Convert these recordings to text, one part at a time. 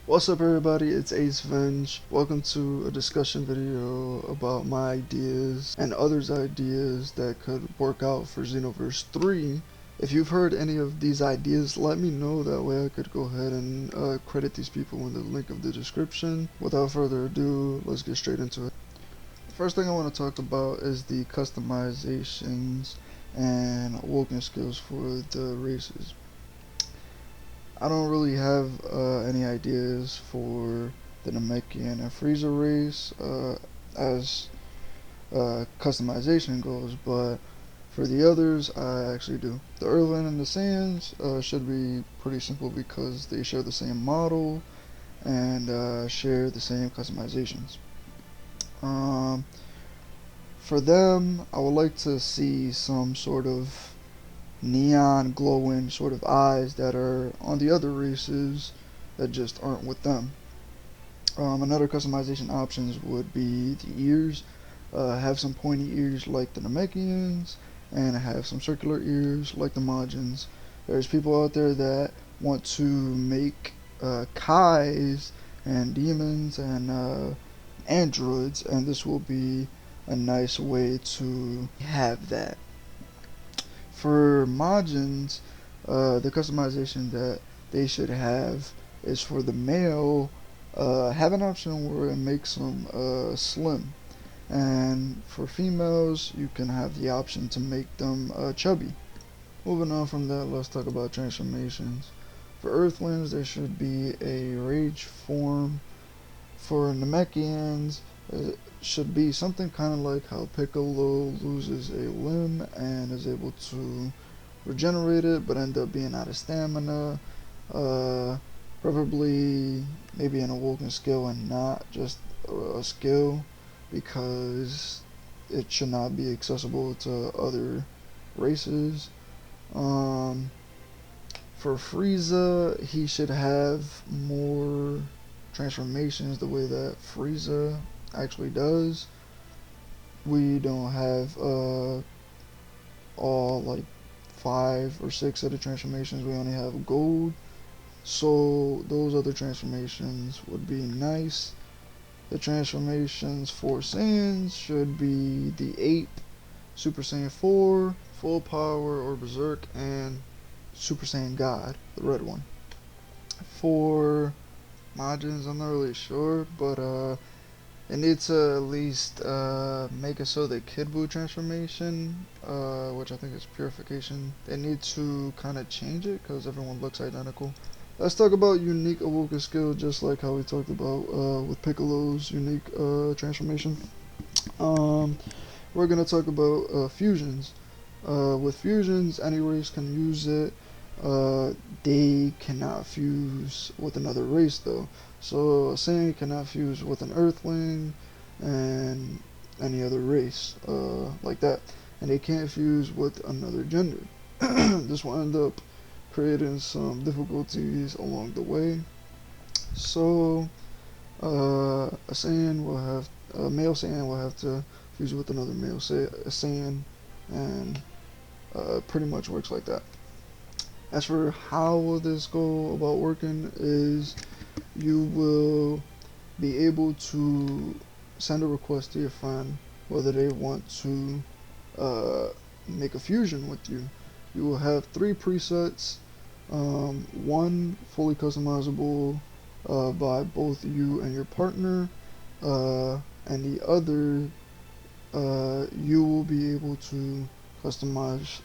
What's up everybody, it's Ace Venge. Welcome to a discussion video about my ideas and others' ideas that could work out for Xenoverse 3. If you've heard any of these ideas, let me know, that way I could go ahead and credit these people in the link of the description. Without further ado, let's get straight into it. First thing I want to talk about is the customizations and Awoken skills for the races. I don't really have any ideas for the Namekian and Frieza race as customization goes, but for the others, I actually do. The Earthland and the Sands should be pretty simple because they share the same model and share the same customizations. Um, for them, I would like to see some sort of neon glowing sort of eyes that are on the other races that just aren't with them. Another customization options would be the ears. Have some pointy ears like the Namekians, and have some circular ears like the Majins. There's people out there that want to make Kais and demons and androids, and this will be a nice way to have that. For Majins, the customization that they should have is for the male, have an option where it makes them slim. And for females, you can have the option to make them chubby. Moving on from that, let's talk about transformations. For Earthlings, there should be a rage form. For Namekians, it should be something kind of like how Piccolo loses a limb and is able to regenerate it, but end up being out of stamina. Preferably maybe an Awoken skill and not just a skill, because it should not be accessible to other races. Um, for Frieza, he should have more transformations the way that Frieza actually does. We don't have all like 5 or 6 of the transformations. We only have gold, so those other transformations would be nice. The transformations for Saiyans should be the Ape, Super Saiyan 4, Full Power or Berserk, and Super Saiyan God, the red one. For Majins, I'm not really sure, but they need to at least make it so the Kid Buu transformation, which I think is purification, they need to kind of change it because everyone looks identical. Let's talk about unique Awoken skill, just like how we talked about with Piccolo's unique transformation. Um, we're gonna talk about fusions. With fusions, any race can use it. They cannot fuse with another race though. So a Saiyan cannot fuse with an Earthling and any other race like that. And they can't fuse with another gender. This will end up creating some difficulties along the way. So a male Saiyan will have to fuse with another male Saiyan, and pretty much works like that. As for how will this go about working is you will be able to send a request to your friend whether they want to uh, make a fusion with you. You will have 3 presets, one fully customizable by both you and your partner, and the other you will be able to customize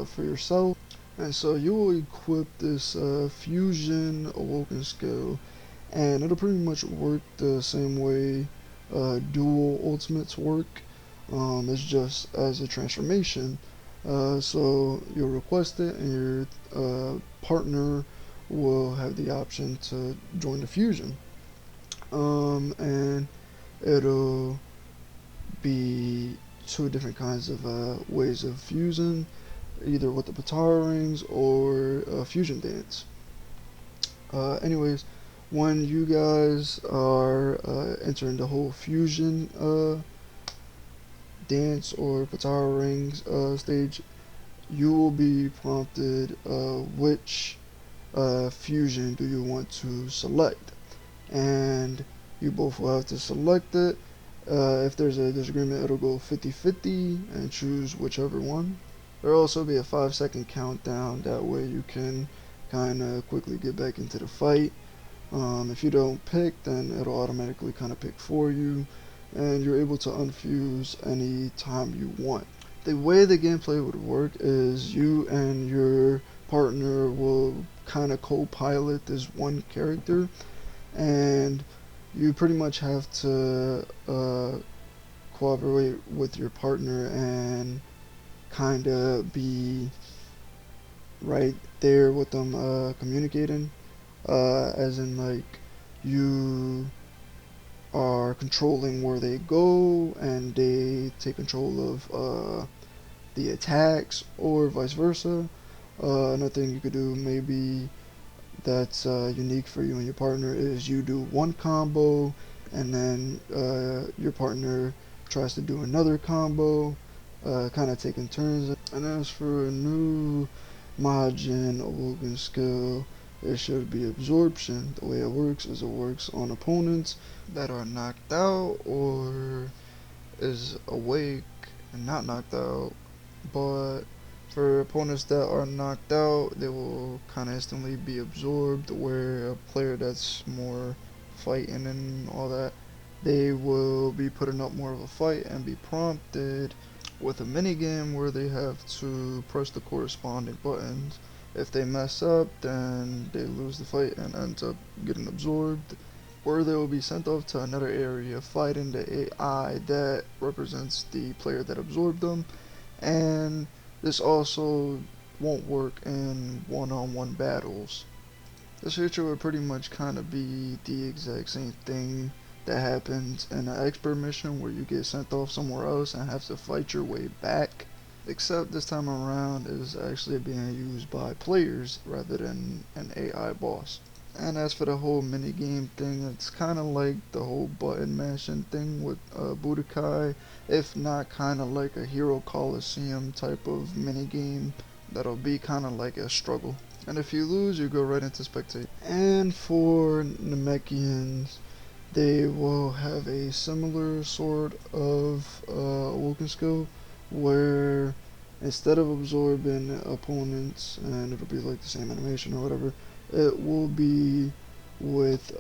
for yourself. And so you will equip this fusion awoken skill, and it'll pretty much work the same way dual ultimates work. It's just as a transformation. So you'll request it, and your partner will have the option to join the fusion. And it'll be 2 different kinds of ways of fusing, either with the Patara rings or fusion dance. Anyways, when you guys are entering the whole fusion dance or Patara rings stage, you will be prompted which fusion do you want to select. and you both will have to select it. If there's a disagreement, it'll go 50-50 and choose whichever one. There'll also be a 5-second countdown, that way you can kind of quickly get back into the fight. If you don't pick, then it'll automatically kind of pick for you, and you're able to unfuse any time you want. The way the gameplay would work is you and your partner will kind of co-pilot this one character, and you pretty much have to cooperate with your partner and kind of be right there with them communicating, as in like you are controlling where they go and they take control of the attacks, or vice versa. Another thing you could do maybe that's unique for you and your partner is you do one combo, and then your partner tries to do another combo, kind of taking turns. And as for a new Majin Awoken skill, it should be absorption. The way it works is it works on opponents that are knocked out or is awake and not knocked out, but for opponents that are knocked out, they will kind of instantly be absorbed, where a player that's more fighting and all that, they will be putting up more of a fight and be prompted with a mini game where they have to press the corresponding buttons. If they mess up, then they lose the fight and end up getting absorbed, or they will be sent off to another area fighting the AI that represents the player that absorbed them. And this also won't work in one-on-one battles. This feature would pretty much kind of be the exact same thing that happens in an expert mission where you get sent off somewhere else and have to fight your way back, except this time around is actually being used by players rather than an AI boss. And as for the whole minigame thing, it's kind of like the whole button mashing thing with Budokai, if not kind of like a Hero Coliseum type of minigame that'll be kind of like a struggle. And if you lose, you go right into spectate. And for Namekians, they will have a similar sort of Awoken skill, where instead of absorbing opponents, and it'll be like the same animation or whatever, it will be with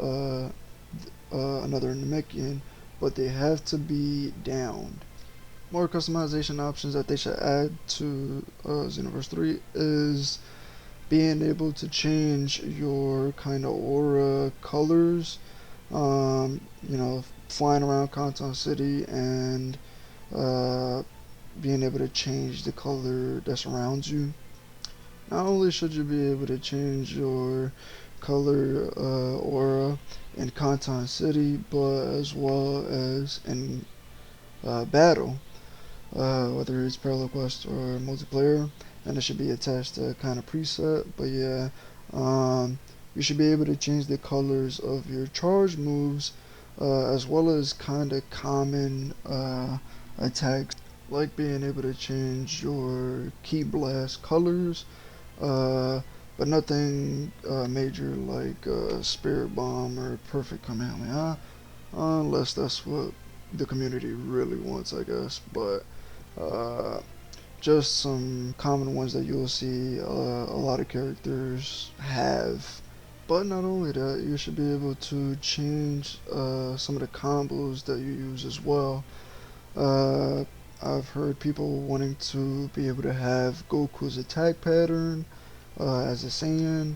another Namekian, but they have to be downed. More customization options that they should add to Xenoverse 3 is being able to change your kind of aura colors. You know, flying around Canton City and being able to change the color that surrounds you. Not only should you be able to change your color aura in Canton City, but as well as in battle, whether it's parallel quest or multiplayer, and it should be attached to a kind of preset. But yeah, you should be able to change the colors of your charge moves, as well as kind of common attacks, like being able to change your key blast colors, but nothing major like Spirit Bomb or Perfect Kamehameha, unless that's what the community really wants, I guess. But just some common ones that you'll see a lot of characters have. But not only that, you should be able to change some of the combos that you use as well. Uh, I've heard people wanting to be able to have Goku's attack pattern as a Saiyan,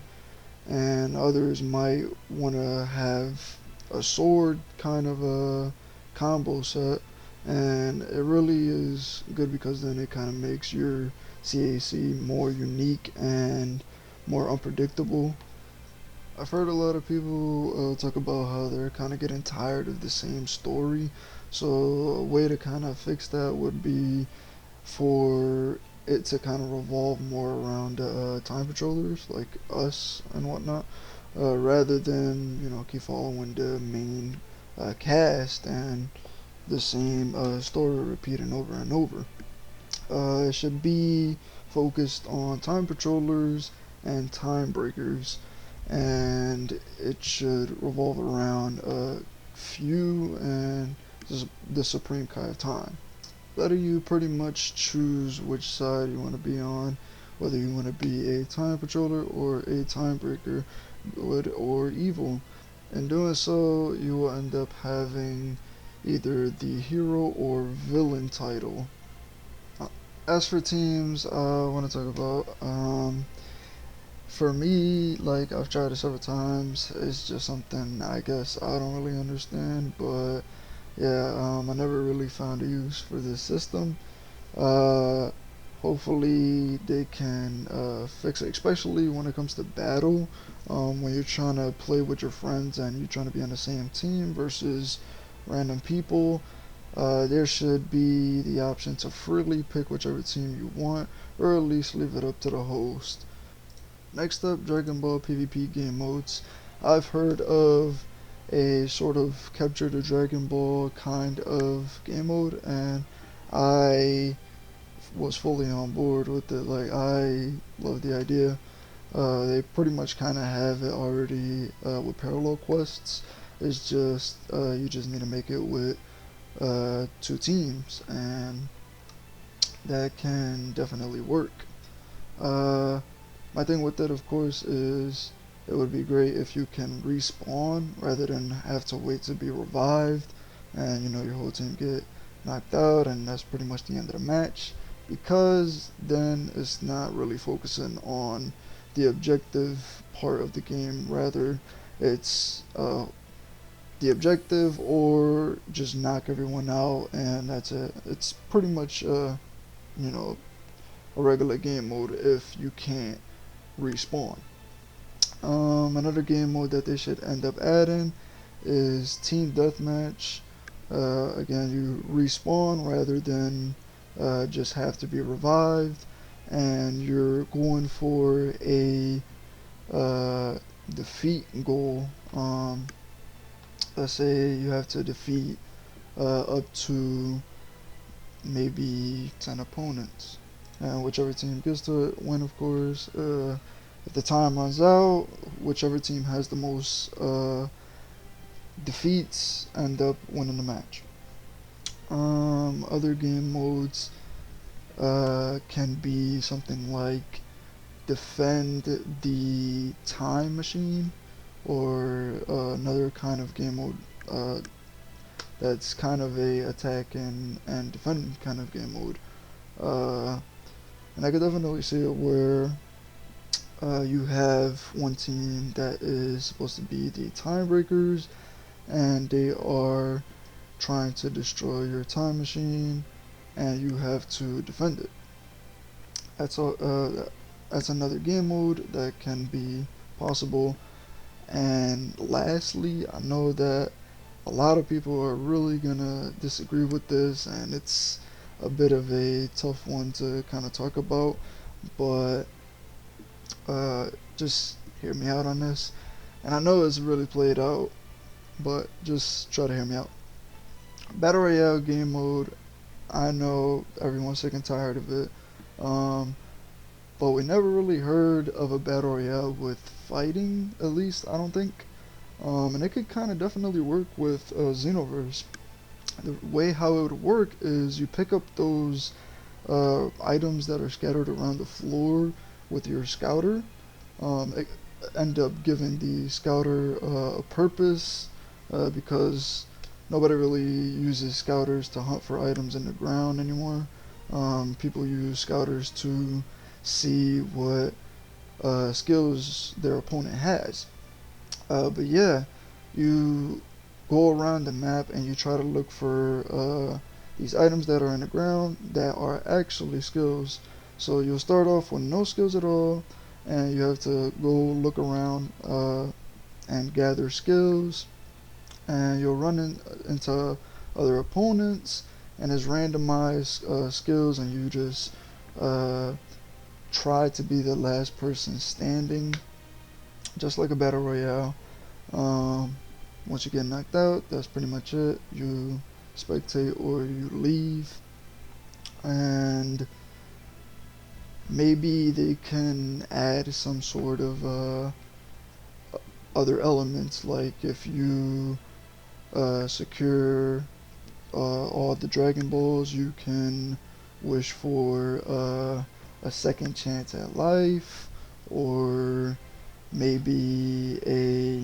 and others might want to have a sword kind of a combo set, and it really is good because then it kind of makes your CAC more unique and more unpredictable. I've heard a lot of people talk about how they're kind of getting tired of the same story, so a way to kind of fix that would be for it to kind of revolve more around time patrollers like us and whatnot, rather than keep following the main cast and the same story repeating over and over. It should be focused on time patrollers and time breakers, and it should revolve around a few and the supreme kind of time, letting you pretty much choose which side you want to be on, whether you want to be a time patroller or a time breaker, good or evil. In doing so, you will end up having either the hero or villain title. Uh, As for teams, I want to talk about. For me, like I've tried it several times. It's just something I guess I don't really understand, but yeah, I never really found a use for this system. Uh, Hopefully they can fix it, especially when it comes to battle. When you're trying to play with your friends and you're trying to be on the same team versus random people, there should be the option to freely pick whichever team you want, or at least leave it up to the host. Next up, Dragon Ball PvP game modes. I've heard of a sort of capture the Dragon Ball kind of game mode, and I was fully on board with it. Like, I love the idea. They pretty much kind of have it already with parallel quests. It's just you just need to make it with two teams, and that can definitely work. Uh, my thing with it, of course, is it would be great if you can respawn rather than have to wait to be revived, and your whole team get knocked out, and that's pretty much the end of the match. Because then it's not really focusing on the objective part of the game. Rather, it's the objective or just knock everyone out, and that's it. It's pretty much you know a regular game mode if you can't respawn. Another game mode that they should end up adding is Team Deathmatch. Again, you respawn rather than just have to be revived, and you're going for a defeat goal. Let's say you have to defeat up to maybe 10 opponents, and whichever team gets to it win, of course. If the time runs out, whichever team has the most defeats end up winning the match. Other game modes can be something like defend the time machine, or another kind of game mode that's kind of a attack and defend kind of game mode. And I could definitely see it where you have one team that is supposed to be the time breakers, and they are trying to destroy your time machine, and you have to defend it. That's all. That's another game mode that can be possible. And lastly, I know that a lot of people are really gonna disagree with this, and it's a bit of a tough one to kind of talk about, but just hear me out on this. And I know it's really played out, but just try to hear me out. Battle Royale game mode, I know everyone's sick and tired of it, um, but we never really heard of a Battle Royale with fighting, at least I don't think. And it could kind of definitely work with Xenoverse. The way how it would work is you pick up those items that are scattered around the floor with your scouter. It end up giving the scouter a purpose, because nobody really uses scouters to hunt for items in the ground anymore. People use scouters to see what skills their opponent has. But yeah, you go around the map and you try to look for these items that are in the ground that are actually skills. So you'll start off with no skills at all, and you have to go look around and gather skills, and you'll run into other opponents, and it's randomized skills, and you just uh, try to be the last person standing, just like a battle royale. Um, Once you get knocked out, that's pretty much it. You spectate or you leave, and maybe they can add some sort of other elements, like if you secure all the Dragon Balls, you can wish for a second chance at life, or maybe a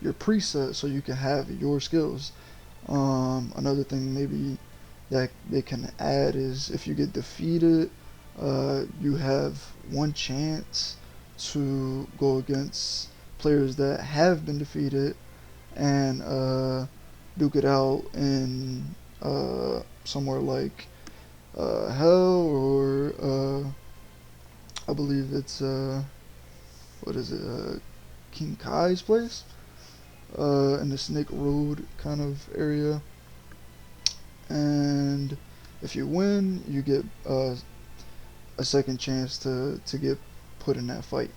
your preset so you can have your skills. Another thing maybe that they can add is if you get defeated, you have one chance to go against players that have been defeated and duke it out in somewhere like hell, or I believe it's what is it, King Kai's place, in the Snake Road kind of area. And if you win, you get a second chance to get put in that fight.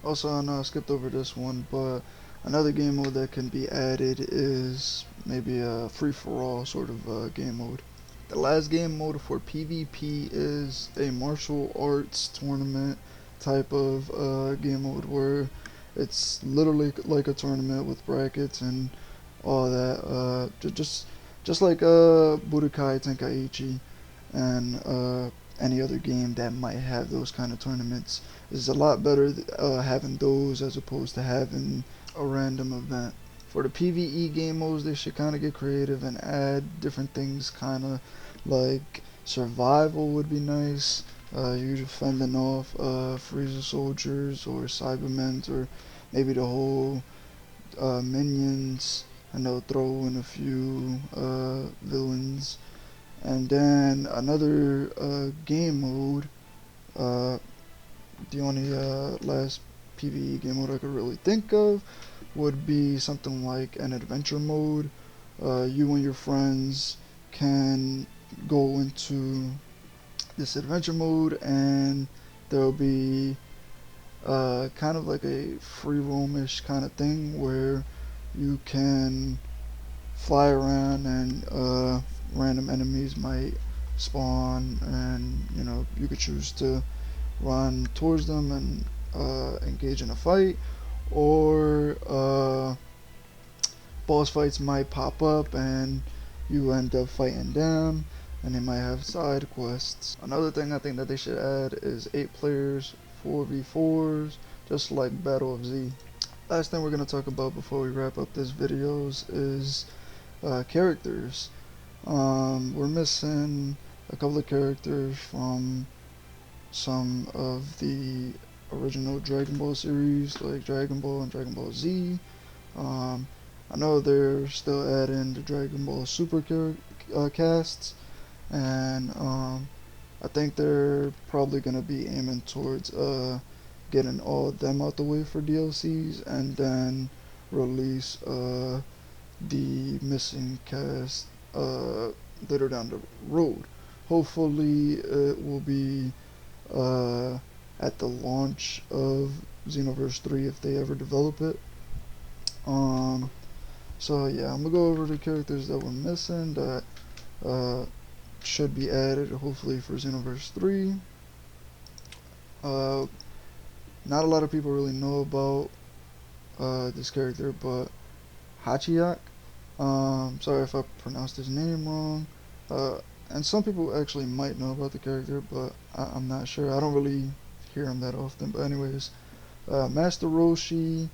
Also, I know I skipped over this one, but another game mode that can be added is maybe a free-for-all sort of game mode. The last game mode for PvP is a martial arts tournament type of game mode where it's literally like a tournament with brackets and all that. Just like Budokai Tenkaichi and any other game that might have those kind of tournaments. It's a lot better having those as opposed to having a random event. For the PvE game modes, they should kind of get creative and add different things, kind of like survival would be nice. You're fending off Frieza soldiers or Cybermen, or maybe the whole minions, and they'll throw in a few villains. And then another game mode, uh, the only last PvE game mode I could really think of would be something like an adventure mode. You and your friends can go into this adventure mode, and there'll be kind of like a free roamish kind of thing where you can fly around, and random enemies might spawn, and you could choose to run towards them and engage in a fight, or boss fights might pop up and you end up fighting them, and they might have side quests. Another thing I think that they should add is 8 players 4v4s, just like Battle of Z. Last thing we're going to talk about before we wrap up this videos is characters. We're missing a couple of characters from some of the original Dragon Ball series, like Dragon Ball and Dragon Ball Z. I know they're still adding the Dragon Ball Super casts, and I think they're probably going to be aiming towards getting all of them out the way for DLCs, and then release the missing cast later down the road. Hopefully it will be at the launch of Xenoverse 3 if they ever develop it. So yeah, I'm gonna go over the characters that were missing that should be added hopefully for Xenoverse 3. Not a lot of people really know about this character, but Hachiyak. Sorry if I pronounced his name wrong. And some people actually might know about the character, but I'm not sure. I don't really hear him that often. But anyways, Master Roshi.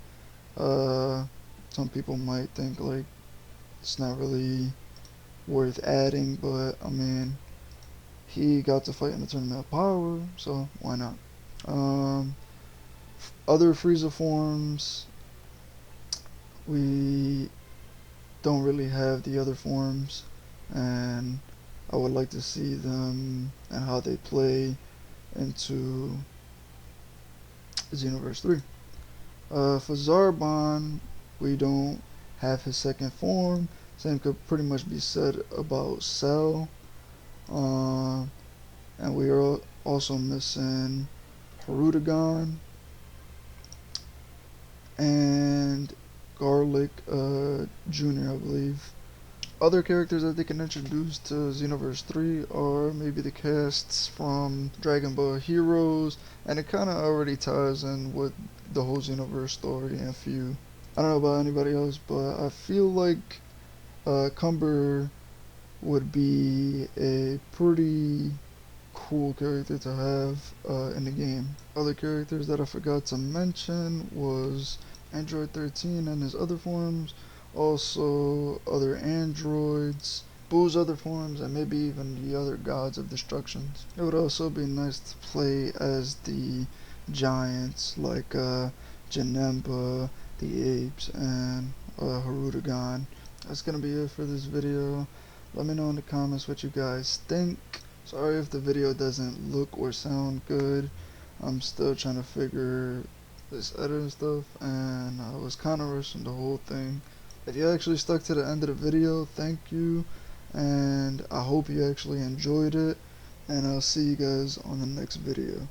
Some people might think like it's not really worth adding, but I mean, he got to fight in the Tournament of Power, so why not? Other Frieza forms, we don't really have the other forms, and I would like to see them and how they play into Xenoverse 3. For Zarbon, we don't have his second form. Same could pretty much be said about Cell. And we are also missing Harutagon and Garlic Jr., I believe. Other characters that they can introduce to Xenoverse 3 are maybe the casts from Dragon Ball Heroes, and it kind of already ties in with the whole Xenoverse story and few. I don't know about anybody else, but I feel like Cumber would be a pretty cool character to have in the game. Other characters that I forgot to mention was Android 13 and his other forms, also other androids, Boo's other forms, and maybe even the other gods of destructions. It would also be nice to play as the giants like Janemba, the apes, and Harudagon. That's gonna be it for this video. Let me know in the comments what you guys think. Sorry if the video doesn't look or sound good. I'm still trying to figure this editing stuff, and I was kind of rushing the whole thing. If you actually stuck to the end of the video, thank you, and I hope you actually enjoyed it, and I'll see you guys on the next video.